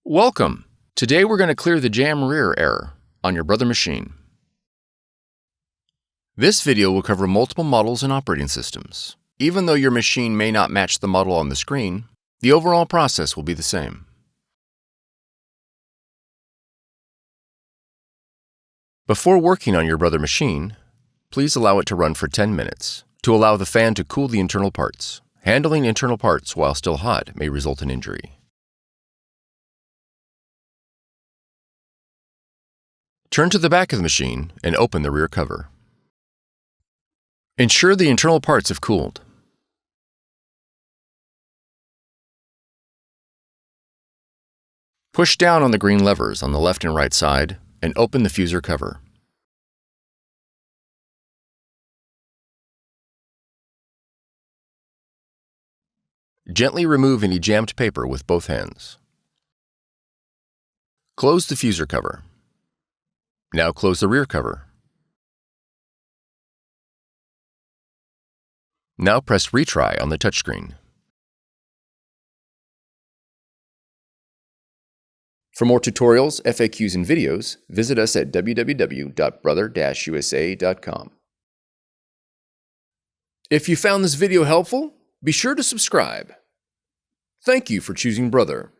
Welcome! Today we're going to clear the jam rear error on your Brother machine. This video will cover multiple models and operating systems. Even though your machine may not match the model on the screen, the overall process will be the same. Before working on your Brother machine, please allow it to run for 10 minutes to allow the fan to cool the internal parts. Handling internal parts while still hot may result in injury. Turn to the back of the machine and open the rear cover. Ensure the internal parts have cooled. Push down on the green levers on the left and right side and open the fuser cover. Gently remove any jammed paper with both hands. Close the fuser cover. Now close the rear cover. Now press Retry on the touchscreen. For more tutorials, FAQs, and videos, visit us at www.brother-usa.com. If you found this video helpful, be sure to subscribe. Thank you for choosing Brother.